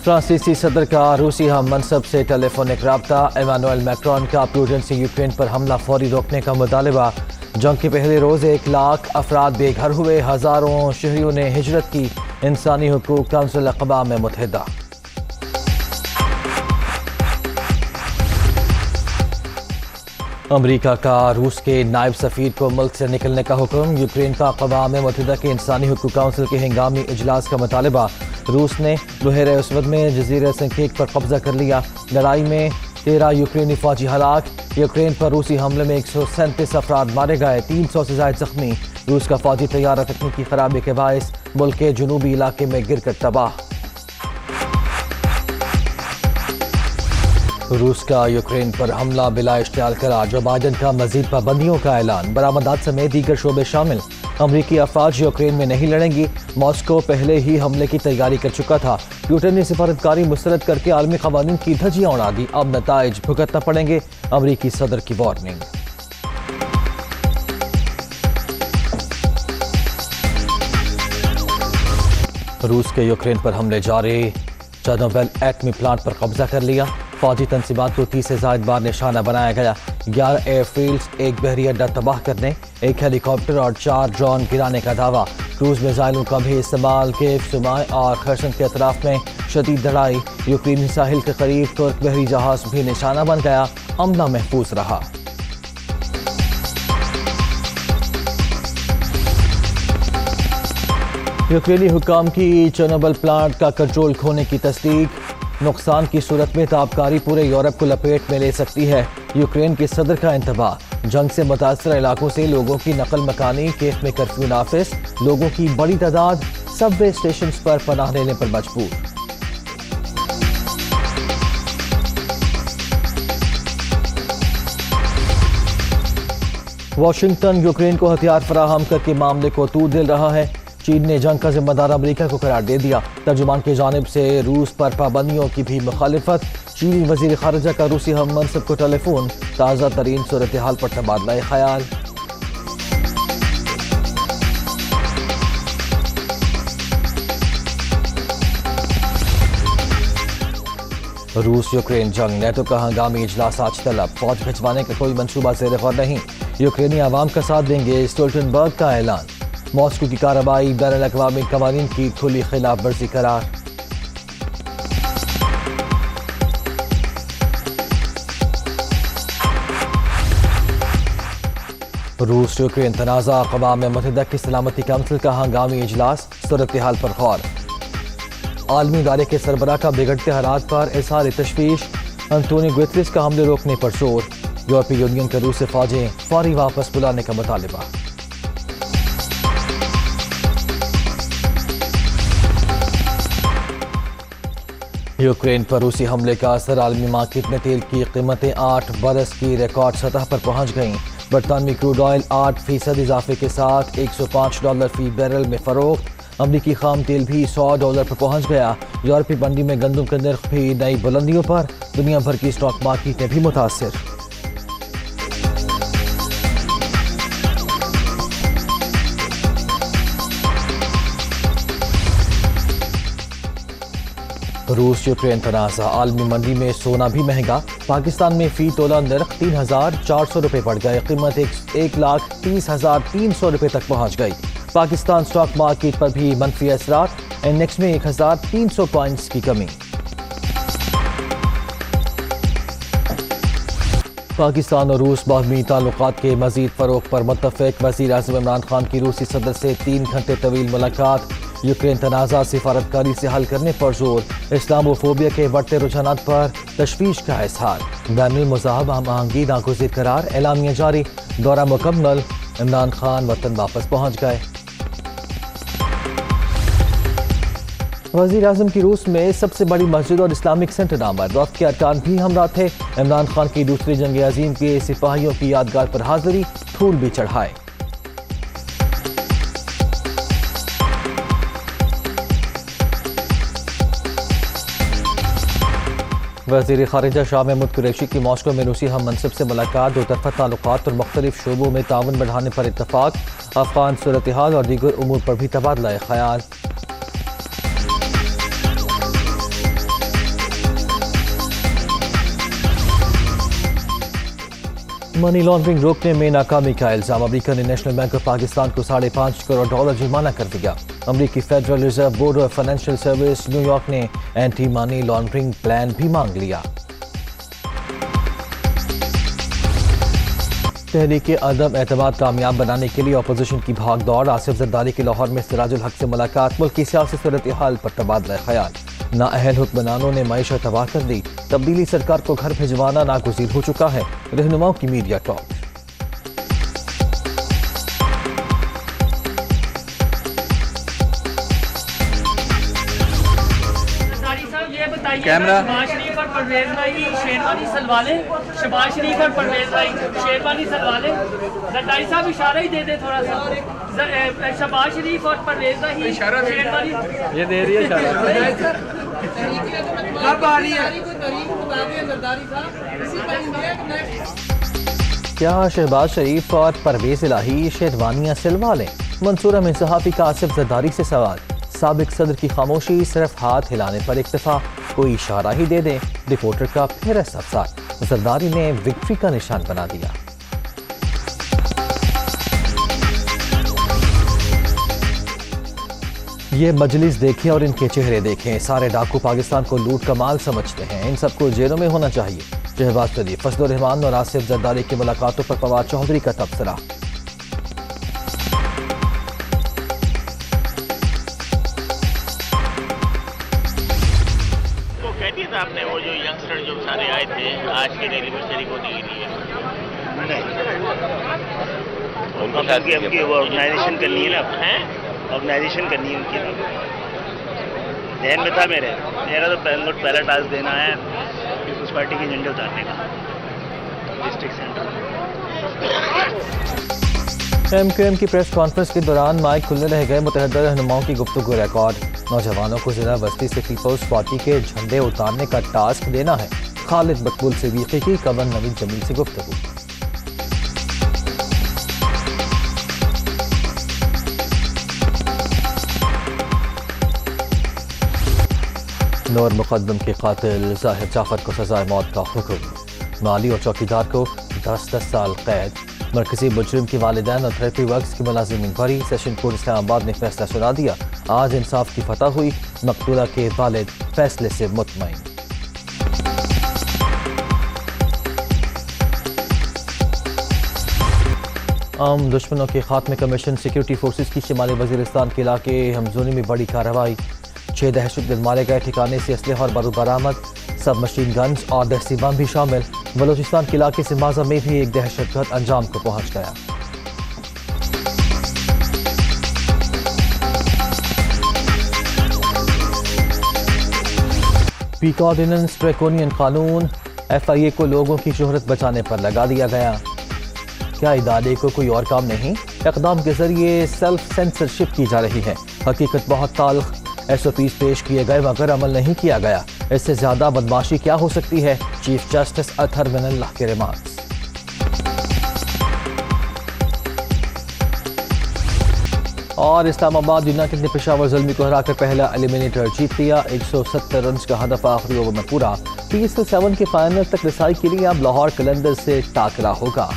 فرانسیسی صدر کا روسی ہم منصب سے ٹیلی فونک رابطہ، ایمانوئل میکرون کا پوٹن سے یوکرین پر حملہ فوری روکنے کا مطالبہ۔ جنگ کے پہلے روز 1 لاکھ افراد بے گھر ہوئے، ہزاروں شہریوں نے ہجرت کی، انسانی حقوق کونسل اقوام متحدہ۔ امریکہ کا روس کے نائب سفیر کو ملک سے نکلنے کا حکم، یوکرین کا اقوام متحدہ کے انسانی حقوق کونسل کے ہنگامی اجلاس کا مطالبہ۔ روس نے بحیرہ اسود میں جزیرہ سنکیک پر قبضہ کر لیا، لڑائی میں 13 یوکرینی فوجی ہلاک، یوکرین پر روسی حملے میں 137 افراد مارے گئے، 300 سے زائد زخمی۔ روس کا فوجی طیارہ تکنیکی خرابی کے باعث ملک کے جنوبی علاقے میں گر کر تباہ۔ روس کا یوکرین پر حملہ بلا اشتعال قرار، جو بائیڈن کا مزید پابندیوں کا اعلان، برآمدات سمیت دیگر شعبے شامل۔ امریکی افواج یوکرین میں نہیں لڑیں گی، ماسکو پہلے ہی حملے کی تیاری کر چکا تھا۔ پیوٹن نے سفارتکاری مسترد کر کے عالمی قوانین کی دھجیاں اڑا دی، اب نتائج بھگتنا پڑیں گے، امریکی صدر کی وارننگ۔ روس کے یوکرین پر حملے جاری، چرنوبل ایٹمی پلانٹ پر قبضہ کر لیا، فوجی تنصیبات کو 30 سے زائد بار نشانہ بنایا گیا، 11 ایئر فیلڈز، 1 بحری اڈہ تباہ کرنے، 1 ہیلی کاپٹر اور 4 ڈرون گرانے کا دعویٰ۔ کروز میزائلوں کا بھی استعمال، کیف، سومائے اور خرسن کے اطراف میں شدید لڑائی، یوکرینی ساحل کے قریب ترک بحری جہاز بھی نشانہ بن گیا، عملہ محفوظ رہا۔ یوکرینی حکام کی چرنوبل پلانٹ کا کنٹرول کھونے کی تصدیق، نقصان کی صورت میں تابکاری پورے یورپ کو لپیٹ میں لے سکتی ہے، یوکرین کے صدر کا انتباہ۔ جنگ سے متاثرہ علاقوں سے لوگوں کی نقل مکانی، کیف میں کرفیو نافذ، لوگوں کی بڑی تعداد سب وے اسٹیشنز پر پناہ لینے پر مجبور۔ واشنگٹن یوکرین کو ہتھیار فراہم کر کے معاملے کو طول دے رہا ہے، چین نے جنگ کا ذمہ دار امریکہ کو قرار دے دیا، ترجمان کی جانب سے روس پر پابندیوں کی بھی مخالفت، چینی وزیر خارجہ کا روسی ہم منصب کو ٹیلی فون، تازہ ترین صورتحال پر تبادلہ خیال۔ روس یوکرین جنگ، نیٹو کا ہنگامی اجلاس آج طلب، فوج بھجوانے کا کوئی منصوبہ زیر غور نہیں، یوکرینی عوام کا ساتھ دیں گے، اسٹولٹنبرگ کا اعلان۔ ماسکو کی کارروائی بین الاقوامی قوانین کی کھلی خلاف ورزی قرار۔ روس یوکرین تنازع، اقوام متحدہ کی سلامتی کونسل کا ہنگامی اجلاس، صورتحال پر غور۔ عالمی ادارے کے سربراہ کا بگڑتے حالات پر اظہار تشویش، انتونیو گوتریس کا حملے روکنے پر زور، یورپی یونین کے روس سے فوجیں فوری واپس بلانے کا مطالبہ۔ یوکرین پر روسی حملے کا اثر، عالمی مارکیٹ میں تیل کی قیمتیں 8 برس کی ریکارڈ سطح پر پہنچ گئیں، برطانوی کروڈ آئل 8% اضافے کے ساتھ $105 فی بیرل میں فروخت، امریکی خام تیل بھی $100 پر پہنچ گیا، یورپی منڈی میں گندم کا نرخ بھی نئی بلندیوں پر، دنیا بھر کی اسٹاک مارکیٹیں بھی متاثر۔ روس یوکرین تنازع، عالمی منڈی میں سونا بھی مہنگا، پاکستان میں فی تولہ نرخ 3,400 روپے بڑھ گئے، قیمت 1,30,300 روپے تک پہنچ گئی۔ پاکستان اسٹاک مارکیٹ پر بھی منفی اثرات، انڈیکس میں 1,300 پوائنٹس کی کمی۔ پاکستان اور روس باہمی تعلقات کے مزید فروغ پر متفق، وزیر اعظم عمران خان کی روسی صدر سے 3 گھنٹے طویل ملاقات، یوکرین تنازع سفارتکاری سے حل کرنے پر زور، اسلام و فوبیا کے بڑھتے رجحانات پر تشویش کا اظہار، بین المذاہب ہم آہنگی ناگزیر قرار، اعلامیہ جاری، دورہ مکمل، عمران خان وطن واپس پہنچ گئے۔ وزیر اعظم کی روس میں سب سے بڑی مسجد اور اسلامک سینٹر آمد، وفد کے ارکان بھی ہمراہ تھے، عمران خان کی دوسری جنگ عظیم کے سپاہیوں کی یادگار پر حاضری، پھول بھی چڑھائے۔ وزیر خارجہ شاہ محمود قریشی کی ماسکو میں روسی ہم منصب سے ملاقات، دو طرفہ تعلقات اور مختلف شعبوں میں تعاون بڑھانے پر اتفاق، افغان صورتحال اور دیگر امور پر بھی تبادلہ خیال۔ منی لانڈرنگ روکنے میں ناکامی کا الزام، امریکہ نے نیشنل بینک آف پاکستان کو $5.5 کروڑ جرمانہ کر دیا۔ امریکی federal reserve board of financial service new York نے اینٹی منی لانڈرنگ پلان بھی مانگ لیا۔ تحریک عدم اعتماد کامیاب بنانے کے لیے اپوزیشن کی بھاگ دوڑ، آصف زرداری کی لاہور میں سراج الحق سے ملاقات، ملک کی سیاسی صورتحال پر تبادلہ خیال۔ نااہل حکمرانوں نے معیشت تباہ کر دی، تبدیلی سرکار کو گھر بھجوانا ناگزیر ہو چکا ہے، رہنماؤں کی میڈیا ٹاک۔ کیمرہ شہباز شریف اور پرویز بھائی شیروانی سلوالے، شہباز شریف اور پرویز بھائی شیروانی سلوالے، زرداری صاحب اشارہ ہی دے دیں تھوڑا سا، شہباز شریف اور پرویز بھائی شیروانی یہ دے رہی ہے کب آ رہی ہے؟ کیا شہباز شریف اور پرویز الہی شیروانیاں سلوا لیں؟ منصورہ میں صحافی کا آصف زرداری سے سوال، سابق صدر کی خاموشی صرف ہاتھ ہلانے پر اکتفا، کوئی اشارہ ہی دے دیں، رپورٹر کا پھر استفسار، زرداری نے وکٹری کا نشان بنا دیا۔ یہ مجلس دیکھیں اور ان کے چہرے دیکھیں، سارے ڈاکو پاکستان کو لوٹ کا مال سمجھتے ہیں، ان سب کو جیلوں میں ہونا چاہیے۔ شہباز شریف، فضل الرحمان اور آصف زرداری کی ملاقاتوں پر فواد چودھری کا تبصرہ۔ آپ نے وہ جو ینگسٹر جو سارے آئے تھے آج کے ڈیلی میں شریک ہونے کے لیے ان کو ہم کی وہ آرگنائزیشن کرنی ہے نا، آرگنائزیشن کرنی ہے ان کی، ذہن میں تھا میرا تو پہلا ٹاسک دینا ہے پیپلز پارٹی کے جھنڈے اتارنے کا district centre. M Q M کی پریس کانفرنس کے دوران مائک کھلے رہ گئے، متحدہ رہنماؤں کی گفتگو ریکارڈ، نوجوانوں کو ضلع بستی سے پیپلز پارٹی کے جھنڈے اتارنے کا ٹاسک دینا ہے، خالد مقبول صدیقی کی قمر نوید جمیل سے گفتگو۔ نور مقدم کے قاتل ظاہر جعفر کو سزائے موت کا حکم، مالی اور چوکیدار کو 10 سال قید، مرکزی مجرم کے والدین اور تھراپی ورکس کے ملازمین بری، سیشن کورٹ اسلام آباد نے فیصلہ سنا دیا، آج انصاف کی فتح ہوئی، مقتولہ کے والد فیصلے سے مطمئن۔ عام دشمنوں کے خاتمے کمیشن، سیکیورٹی فورسز کی شمالی وزیرستان کے علاقے ہمزونی میں بڑی کارروائی، 6 دہشت گرد مارے گئے، ٹھکانے سے اسلحہ اور بارود برآمد، سب مشین گنز اور دہسی بم بھی شامل، بلوچستان کے علاقے سے مازہ میں بھی ایک دہشت گرد انجام کو پہنچ گیا۔ پیک آرڈیننس ڈریکونین قانون، ایف آئی اے کو لوگوں کی شہرت بچانے پر لگا دیا گیا، کیا ادارے کو کوئی اور کام نہیں؟ اقدام کے ذریعے سیلف سینسرشپ کی جا رہی ہے، حقیقت بہت تلخ، ایس او پیز پیش کیے گئے مگر عمل نہیں کیا گیا، اس سے زیادہ بدمعاشی کیا ہو سکتی ہے؟ چیف جسٹس اطہر من اللہ کے ریمارکس۔ اور اسلام آباد یونائٹڈ نے پشاور زلمی کو ہرا کر پہلا ایلیمینیٹر جیت لیا، 170 رنز کا ہدف آخری اوور میں پورا، PSL 7 کے فائنل تک رسائی کے لیے اب لاہور قلندر سے ٹاکرا ہوگا۔